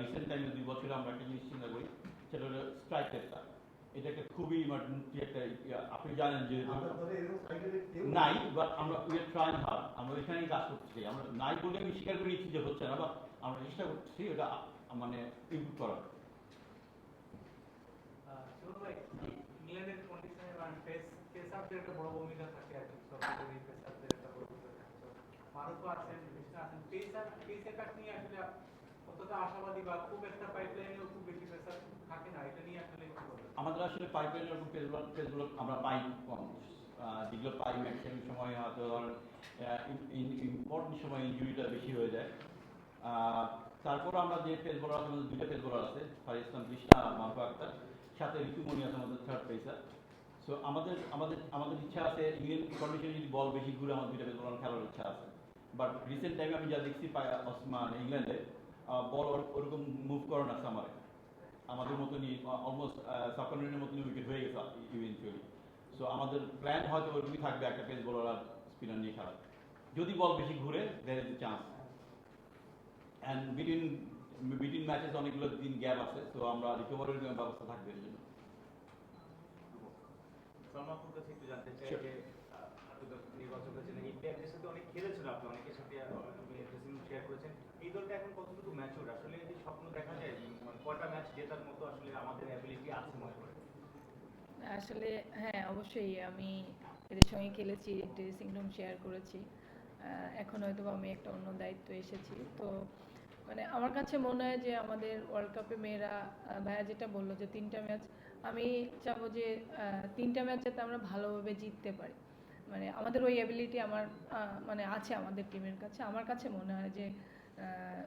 Recent টাইমে 2 বছরে আমরা একটা জিনিস চিন্তা করি, সেটা হলো স্ট্রাইক রেটটা। এটা একটা খুবই ইমার্জেন্সি একটা আপনি জানেন যে নাই, বাট আমরা উই আর ট্রাইং হার্ড, আমরা এখানেই কাজ করতেছি। আমরা নাই বলে আমি স্বীকার করে নিচ্ছি যে হচ্ছে না, বা আমরা চেষ্টা করতেছি ওটা মানে ইমপ্রুভ করার। ইংল্যান্ডের কন্ডিশনে মানে পেসারদের একটা বড় ভূমিকা থাকে আর কি, সবচেয়ে পেসারদের একটা বড় ভূমিকা থাকে। ভারতও আছেন, কৃষ্ণা আছেন, পেসার কাট নিয়ে আসলে কতটা আশাবাদী বা খুব একটা পাইপলাইনেও খুব বেশি পেসার থাকে না, এটা নিয়ে আসলে আমাদের আসলে পাইপলাইনের এরকম পেজগুলো আমরা পাই কম, যেগুলো পাই ম্যাক্সিমাম সময় হয়তো ধরেন ইম্পর্টেন্ট সময় ইঞ্জুরিটা বেশি হয়ে যায়। তারপর আমরা যে পেস বোলার আছে, আমাদের 2টা পেস বোলার আছে, ফারিস ইসলাম কৃষ্ণা, মাহবুব আক্তার, সাথে ঋতুমণি আছে আমাদের থার্ড পেসার। সো আমাদের আমাদের আমাদের ইচ্ছা আছে ইন্ডিয়ান কন্ডিশনে যদি বল বেশি ঘুরে আমার 2টা পেস বোলার খেলার ইচ্ছা আছে। বাট রিসেন্ট টাইমে আমি যা দেখছি ইংল্যান্ডে বল ওরকম মুভ করে না সামারে, আমাদের মতনই অলমোস্ট সাবকন্টিনেন্টের মতনই উইকেট হয়ে গেছে ইভেন্চুয়ালি। সো আমাদের প্ল্যান হয়তো ওরকমই থাকবে, একটা পেস বোলার আর স্পিনার নিয়ে খেলা। যদি বল বেশি ঘুরে there is a chance, and between matches অনেকগুলো দিন গ্যাপ আছে, তো আমরা রিকভারির ব্যবস্থা থাকবে এর জন্য। সলমানপুর কাছে একটু জানতে চাই যে নির্বাচক হয়েছেন, ইন্ডিয়ার সাথে অনেক খেলেছেন আপনি, অনেকের সাথে ড্রেসিং রুম শেয়ার করেছেন। এই দলটা এখন কতটুকু ম্যাচিউর, আসলে এই স্বপ্ন দেখা যায় মানে কয়টা ম্যাচ জেতার মতো আসলে আমাদের অ্যাবিলিটি আছে মনে করেন? আসলে হ্যাঁ, অবশ্যই আমি এদের সঙ্গে খেলেছি, ড্রেসিং রুম শেয়ার করেছি। এখন হয়তো আমি একটা অন্য দায়িত্ব এসেছি, তো মানে আমার কাছে মনে হয় যে আমাদের ওয়ার্ল্ড কাপে মেয়েরা, ভাইয়া যেটা বললো যে 3টা ম্যাচ, আমি চাবো যে 3টা ম্যাচ যাতে আমরা ভালোভাবে জিততে পারি। মানে আমাদের ওই অ্যাবিলিটি আমার মানে আছে আমাদের টিমের কাছে। আমার কাছে মনে হয় যে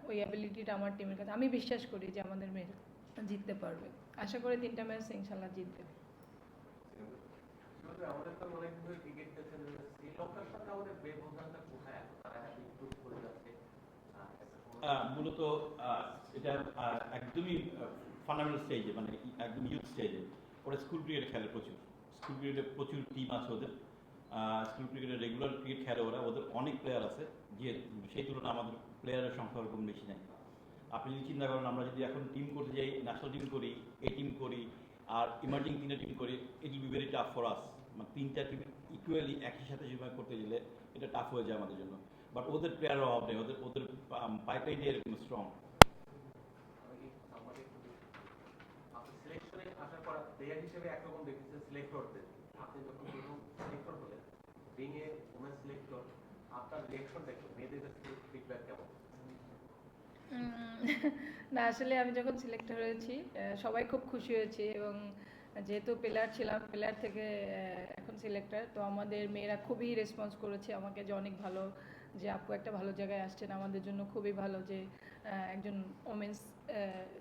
ওই অ্যাবিলিটিটা আমার টিমের কাছে, আমি বিশ্বাস করি যে আমাদের মেয়েরা জিততে পারবে। আশা করি 3টা ম্যাচ ইনশাল্লাহ জিতবে। আমাদের তো অনেক ধরে ক্রিকেট খেলছেন, শ্রীলঙ্কার সাথে আমাদের ব্যবধানটা কোথায়, তারা ইমপ্রুভ করে যাচ্ছে মূলত এটা একদমই ফান্ডামেন্টাল স্টেজে, মানে একদম ইউথ স্টেজে। ওরা স্কুল ক্রিকেট খেলে প্রচুর, স্কুল ক্রিকেটে প্রচুর টিম আছে ওদের, স্কুল ক্রিকেটে রেগুলার ক্রিকেট খেলে ওরা, ওদের অনেক প্লেয়ার আছে, যে সেই তুলনায় আমাদের প্লেয়ারের সংখ্যা ওরকম বেশি নেই। আপনি যদি চিন্তা করেন, আমরা যদি এখন টিম করতে যাই, ন্যাশনাল টিম করি, এ টিম করি, আর ইমার্জিং 3টা টিম করি, it will be very tough for us. মানে 3টা টিম ইকুয়ালি একই সাথে সেভাবে করতে গেলে এটা টাফ হয়ে যায় আমাদের জন্য। বাট ওদের প্লেয়ারের অভাব নেই, ওদের ওদের পাইপলাইনটা এরকম স্ট্রং। আপনি সিলেকশনে আসার পর প্লেয়ার হিসেবে একরকম দেখেছেন সিলেক্টরদের, আপনি যখন প্রথম সিলেক্টর হলেন, বিং এ ওমেন সিলেক্টর, আপনার রিঅ্যাকশন দেখুন, মেয়েদের কাছে ফিডব্যাক কেমন? না, আসলে আমি যখন সিলেক্টর হয়েছি সবাই খুব খুশি হয়েছে, এবং যেহেতু প্লেয়ার ছিলাম, প্লেয়ার থেকে এখন সিলেক্টর, তো আমাদের মেয়েরা খুবই রেসপন্স করেছে আমাকে, যে অনেক ভালো, যে আপু একটা ভালো জায়গায় আসছেন, আমাদের জন্য খুবই ভালো যে একজন ওমেন্স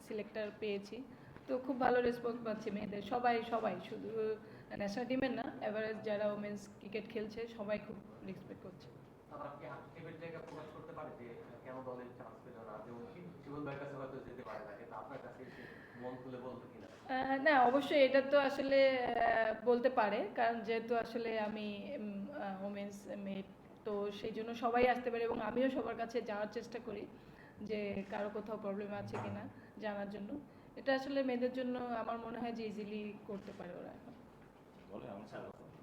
সিলেক্টর পেয়েছি। তো খুব ভালো রেসপন্স পাচ্ছি মেয়েদের, সবাই সবাই, শুধু ন্যাশনাল টিমের না, এভারেজ যারা ওমেন্স ক্রিকেট খেলছে সবাই খুব রেসপেক্ট করছে। আপনি আক্ষেপের জায়গা প্রকাশ করতে পারে যে কেন দলের চান্স পেল না, যেমন জীবন ভাইয়ের কাছে হয়তো যেতে পারে না, কিন্তু আপনার কাছে এসে মন খুলে বলতো কিনা? না, অবশ্যই এটা তো আসলে বলতে পারে, কারণ যেহেতু আসলে আমি ওমেন্স মেট, তো সেই জন্য সবাই আসতে পারে, এবং আমিও সবার কাছে যাওয়ার চেষ্টা করি যে কারো কোথাও প্রবলেম আছে কিনা জানার জন্য। এটা আসলে মেয়েদের জন্য আমার মনে হয় যে ইজিলি করতে পারে ওরা এখন।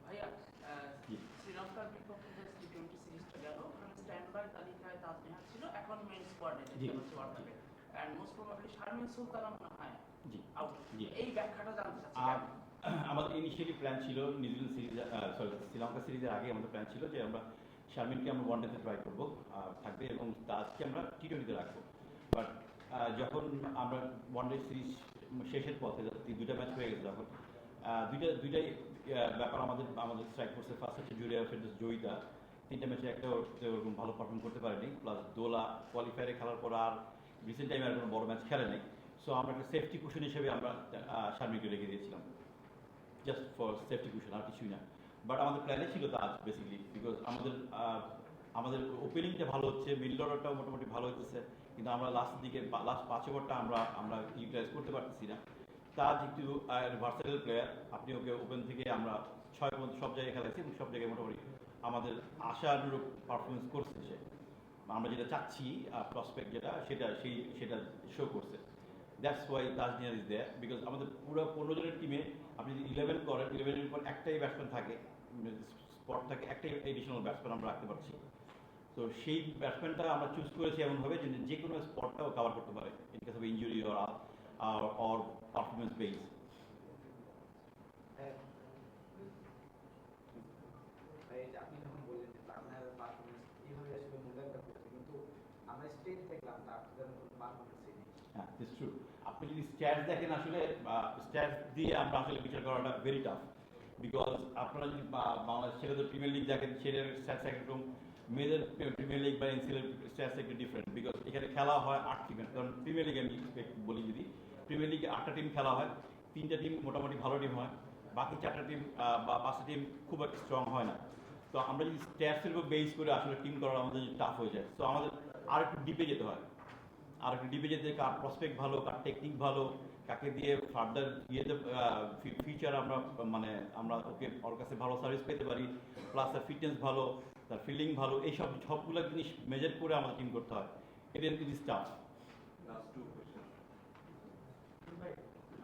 ভাইয়া, শ্রীলঙ্কার বিপক্ষে যে টি-20 সিরিজটা গেল, ওখানে স্ট্যান্ড বাই তালিকায় তাজনিহাল ছিল, এখন মেইন স্কোয়াডে হচ্ছে ওয়ার্ল্ড কাপে, and most probably Sharmin Sultana মনে হয় আউট। এই ব্যাখ্যাটা জানতে চাচ্ছি। আমাদের ইনিশিয়ালি প্ল্যান ছিল নিউজিল্যান্ড সিরিজ, শ্রীলঙ্কা সিরিজের আগে আমাদের প্ল্যান ছিল যে আমরা শারমিনকে আমরা ওয়ানডেতে ট্রাই করবো থাকবে, এবং তাজকে আমরা টি-20তে রাখবো। বাট যখন আমরা ওয়ানডে সিরিজ শেষের পথে 2টা ম্যাচ হয়ে গেছে, যখন দুইটাই ব্যাপার আমাদের স্ট্রাইক ফোর্সে। ফার্স্ট হচ্ছে জুরিয়া ফেরদৌস জয়িতা, 3টা ম্যাচে একটা ওরকম ভালো পারফর্ম করতে পারেনি, প্লাস দোলা কোয়ালিফায়ারে খেলার পর আর রিসেন্ট টাইমে আর কোনো বড় ম্যাচ খেলে নেই। সো আমরা একটা সেফটি কুশন হিসেবে আমরা শারমিনকে রেখে দিয়েছিলাম, জাস্ট ফর সেফটি কুশন, আর কিছুই না। বাট আমাদের প্ল্যানে ছিল তাজ বেসিক্যালি, বিকজ আমাদের ওপেনিংটা ভালো হচ্ছে, মিডল অর্ডারটাও মোটামুটি ভালো হচ্ছে, কিন্তু আমরা লাস্টের দিকে লাস্ট 5 ওভারটা আমরা ইউটিলাইজ করতে পারতেছি না। তাজ একটু ভার্সেটাইল প্লেয়ার, আপনি ওকে ওপেন থেকে আমরা 6 পর্যন্ত সব জায়গায় খেলাইছি, এবং সব জায়গায় মোটামুটি আমাদের আশানুরূপ পারফরমেন্স করছে সে। আমরা যেটা চাচ্ছি প্রসপেক্ট যেটা সেটা শো করছে। দ্যাটস ওয়াই তাজনিয়ার ইজ দেয়ার, বিকজ আমাদের পুরো 15 জনের টিমে আপনি যদি 11 করেন, 11-এর উপর একটাই ব্যাটসম্যান থাকে, স্পট থাকে, একটাই এডিশনাল ব্যাটসম্যান আমরা রাখতে পারছি। তো সেই ব্যাটসম্যানটা আমরা চুজ করেছি এমনভাবে যে কোনো স্পটটাও কভার করতে পারে in case of injury or performance base. আপনি যখন বললেন যে তাজনার পারফরমেন্স এইভাবে আসলে মূল্যায়নটা করতে, কিন্তু আমরা স্টেট দেখলাম না আপনাদের কোনো পারফরমেন্স নেই। হ্যাঁ, দিস ট্রু। আপনি যদি স্ট্যাটস দেখেন, আসলে স্ট্যাটস দিয়ে আমরা আসলে বিচার করাটা ভেরি টাফ, বিকজ আপনারা যদি বাংলাদেশ ছেলেদের প্রিমিয়ার লিগ দেখেন, সেটার স্ট্যাটস একরকম, মেয়েদের প্রিমিয়ার লিগ বা এনসিএল স্ট্যাটস একটু ডিফারেন্ট, বিকজ এখানে খেলা হয় 8 টিমের। কারণ প্রিমিয়ার লিগে আমি বলি, যদি প্রিমিয়ার লিগে 8টা টিম খেলা হয়, 3টা টিম মোটামুটি ভালো টিম হয়, বাকি 4টা টিম বা 5টা টিম খুব একটা স্ট্রং হয় না। তো আমরা যদি স্ট্যাটসের উপর বেস করে আসলে টিম করা আমাদের টাফ হয়ে যায়। তো আমাদের আর একটু ডিপে যেতে হয়, আর একটু ডিপে যেতে, কার প্রসপেক্ট ভালো, কার টেকনিক ভালো, কাকে দিয়ে ফার্দার ফিউচার আমরা ওকে ওর কাছে ভালো সার্ভিস পেতে পারি, প্লাস তার ফিটনেস ভালো, তার ফিল্ডিং ভালো, এইসব সবগুলো জিনিস মেজার করে আমাদের টিম করতে হয়। এটা is tough. Last two question. ভাই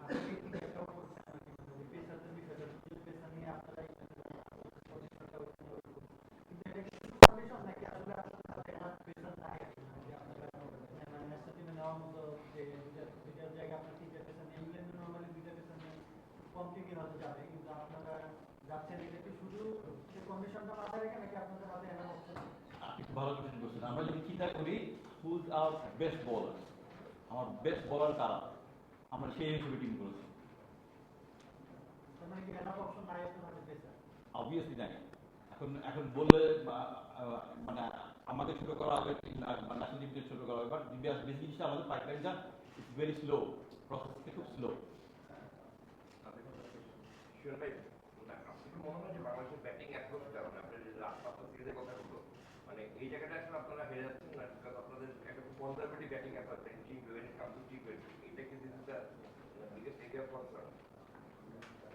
আপনি কি একটা করছেন মানে পেসারদের বিষয়টা, পেসার নিয়ে আপনারা পজিশনটা কিন্তু এটা কি কন্ডিশন নাকি আসলে আপনাদের হাতে একটা পেসার নাই, যে আপনারা মানে ন্যাশনাল টিমে নেওয়ার মতো যে দুইটা জায়গায় আপনার তিনটা পেসার নিয়ে, ইংল্যান্ডে নর্মালি দুইটা পেসার নিয়ে কম টিমই হয়তো যাবে, কিন্তু আপনারা যাচ্ছেন এটা কি শুধু যে কন্ডিশনটা মাথায় রেখে নাকি আপনাদের হাতে এমন অপশন? আপনি খুব ভালো কোশ্চেন করছেন। আমরা যদি চিন্তা করি হুজ আওয়ার বেস্ট বোলার, আমার বেস্ট বোলার কারা, আমরা সেই হিসেবে টিম করেছি। তার মানে কি এনাফ অপশন নাই আপনার হাতে পেসার? অবভিয়াসলি নাই। এখন বললে মানে আমাকে ছোট করা হবে, ন্যাশনাল টিমকে ছোট করা হবে, বাট বেসিক জিনিসটা আমাদের পাইপলাইনটা ইটস ভেরি স্লো, প্রসেসটা খুব স্লো। শিওর ভাই, আপনি কি মনে হয় যে বাংলাদেশের ব্যাটিং অ্যাপ্রোচটা, মানে আপনার যে লাস্ট সিরিজের কথা বলতো, মানে এই জায়গাটা আসলে আপনারা হেরে যাচ্ছেন না, বিকজ আপনাদের একটা conservative batting approach when it comes to T20, এটা কি this the biggest area of concern?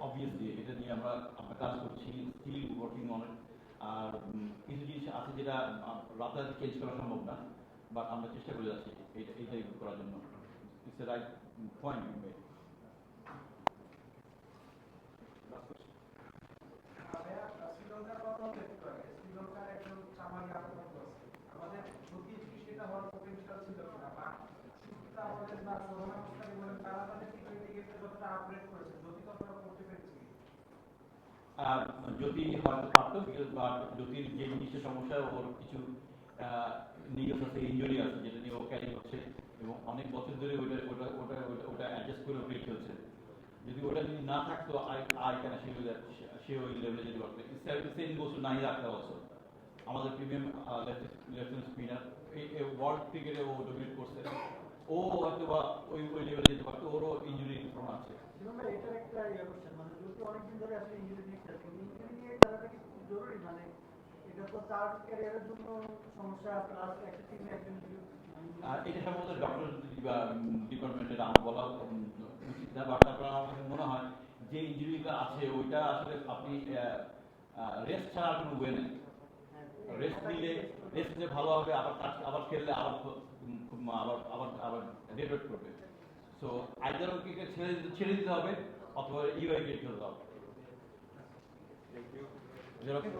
Obviously এটা নিয়ে আমরা কাজ করছি, স্টিল ওয়ার্কিং অন ইট। আর কিছু জিনিস আছে যেটা রাতারাতি চেঞ্জ করা সম্ভব না, বাট আমরা চেষ্টা করে যাচ্ছি এইটাই করার জন্য। It's a right point. শ্রীলঙ্কার কথা হলো একটু আগে, শ্রীলঙ্কার একজন সামারি আক্রমণ করছে, আমাদের যদি সেটা হওয়ার পটেনশিয়াল ছিল কিনা, বা শুরুটা আমাদের বা প্রধান অবস্থানে বলেন তারা তাদের টি-টোয়েন্টি গেমটা যতটা আপগ্রেড করেছে, যদি ততটা করতে পেরেছে। যদি হয়তো পারতো, বা জ্যোতির যে জিনিসটা সমস্যা, ওর কিছু নিগেস আছে, ইঞ্জুরি আছে, যেটা নিয়ে ও ক্যারি হচ্ছে, এবং অনেক বছর ধরে ওটা অ্যাডজাস্ট করে ওকে খেলছে। যদি ওটা যদি না থাকতো, আই কেন সে ওই লেভেলে যেতে পারতো। সেম বছর নাই রাখতে বছর আমাদের প্রিমিয়াম লেফট স্পিনার এই ওয়ার্ল্ড ক্রিকেটে ও ডমিনেট করছে, ও হয়তো বা ওই লেভেলে যেতে পারতো, ওরও ইঞ্জুরি প্রবলেম আছে। এটার একটা কোশ্চেন, মানে যদি অনেকদিন ধরে আসলে ইঞ্জুরি নিয়ে খেলছে, ইঞ্জুরি নিয়ে খেলাটা কি খুব জরুরি? মানে এটা তো তার ক্যারিয়ারের জন্য সমস্যা, প্লাস একটা টিমে একজন আর এটা সম্ভবত ডক্টর ডিপার্টমেন্টের আমার বলা উচিত না, বাট তারপর আমার কাছে মনে হয় যে ইঞ্জুরিটা আছে ওইটা আসলে আপনি রেস্ট ছাড়া কোনো ওয়ে নেই। রেস্ট নিলে ভালো হবে, আবার খেললে আবার রেড করবে। সো আইদার ওকে ছেড়ে দিতে হবে, অথবা ইউআইকে খেলতে হবে। Thank you. Is that okay?